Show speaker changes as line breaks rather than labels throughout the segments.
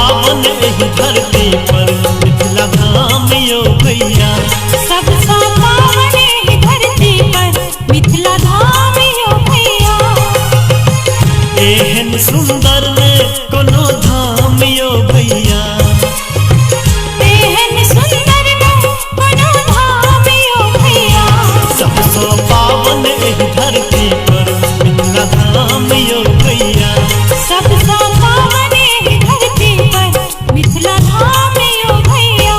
पावन एही धरती पर मिथिला धाम यो भैया।
सबसे पावन एही धरती पर मिथिला धाम यो भैया।
एहन सुंदर ने कोनो धाम यो भैया।
एहन सुंदर ने कोनो धाम यो भैया।
सबसे पावन एही धरती पर मिथिला धाम यो भैया।
सबसे पावन एही धरती पर मिथिला धाम यो भैया।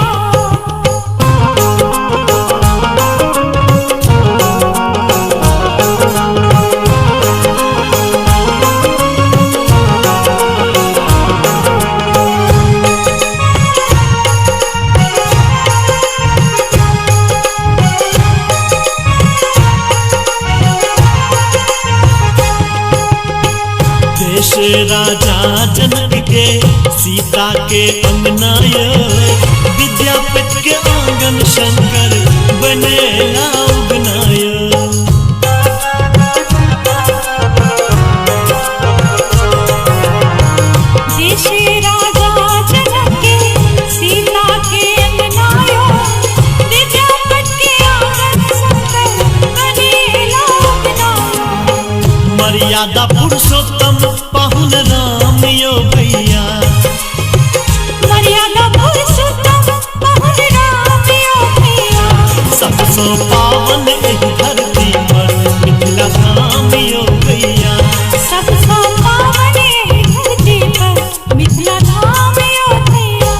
देश राजा जनक के सीता के अंगना यो। विद्यापति के आंगन शंकर बनेला उगना यो।
देश राजा जनक के सीता के अंगना यो। विद्यापति के आंगन शंकर बनेला उगना यो।
मर्यादा पुरुषोत्तम पाहुन राम यो भैया।
मर्यादा पुरुषोत्तम पाहुन राम यो भैया।
सबसे पावन एही धरती पर मिथिला धाम यो भैया।
सबसे पावन एही धरती पर मिथिला धाम यो भैया।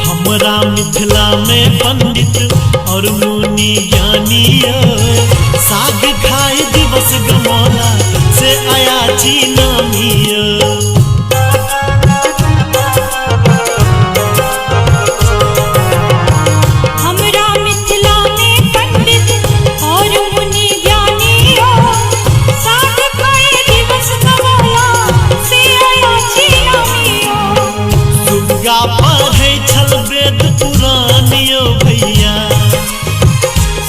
हमरा मिथिला में पंडित और मुनि ज्ञानी यो। साग खाए दिवस गमौला से अयाची नामी यो।
हमरा मिथिला में पंडित और मुनि ज्ञानी यो। साग खाए दिवस गमौला से अयाची नामी यो।
सुगा पढ़े छल वेद पुराण यो भैया।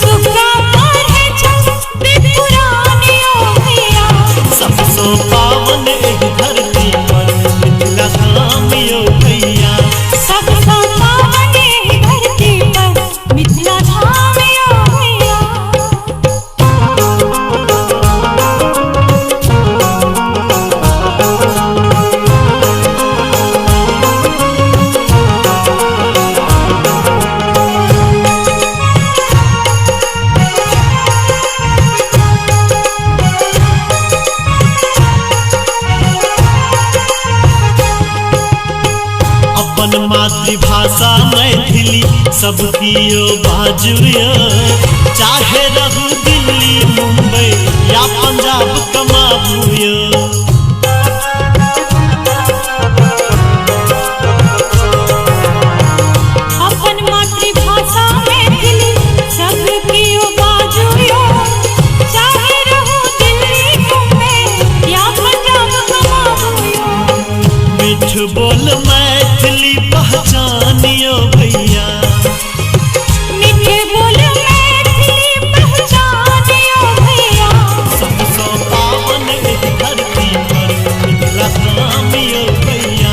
सुगा पढ़े छल वेद पुराण यो भैया।
सबसे पावन एही धरती पर मिथिला धाम यो भैया।
सबसे पावन एही धरती पर मिथिला धाम यो भैया।
अपन मातृभाषा मैथिली सबकी यो बाजू यो। चाहे रहू दिल्ली मुंबई या पंजाब कमाबू यो।
अपन मातृभाषा मैथिली सबकी यो बाजू यो। चाहे रहू दिल्ली मुंबई या पंजाब कमाबू यो।
मिठ बोल मैथिली पहचान यो भैया।
मीठे बोल मैथिली पहचान यो भैया।
सबसे पावन एही धरती पर मिथिला धाम यो भैया।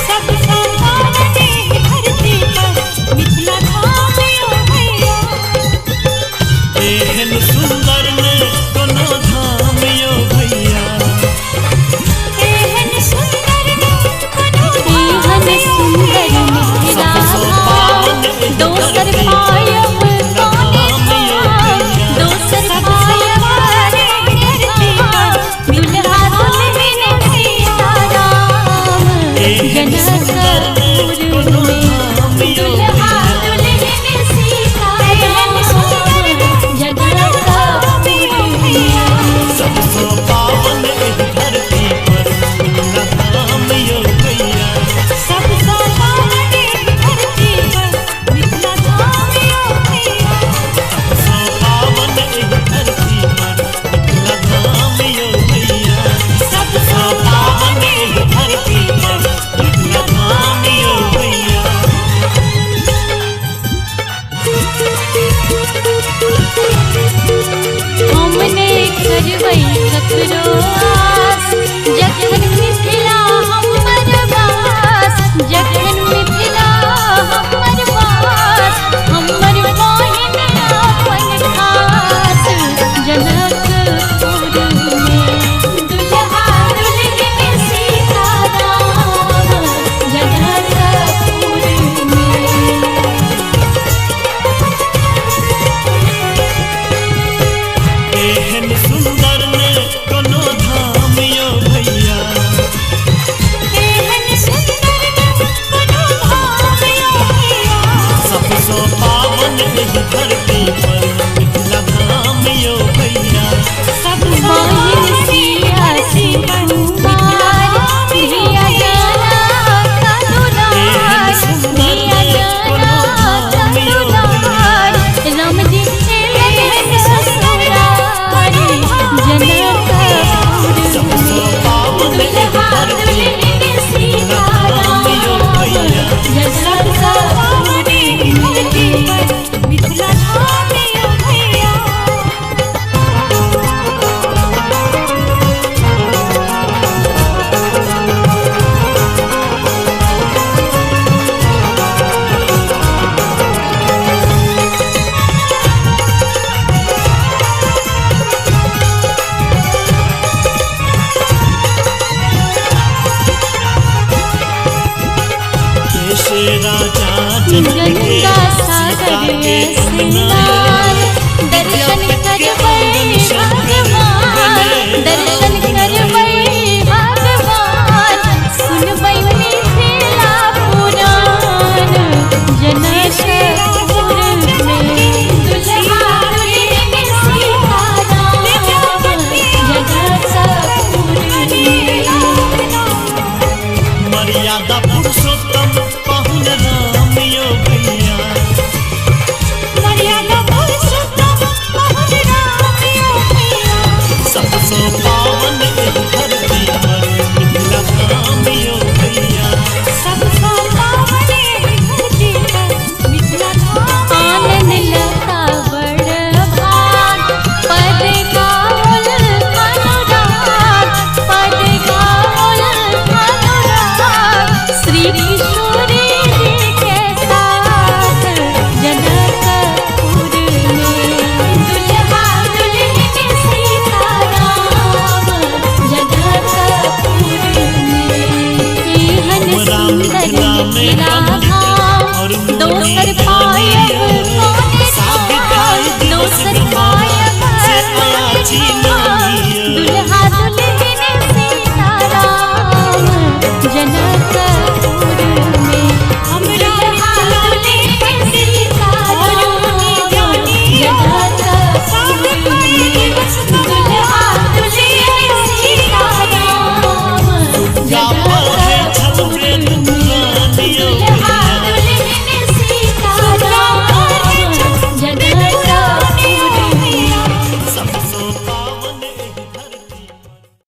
सबसे पावन एही धरती पर मिथिला धाम यो भैया।
एहन सुंदर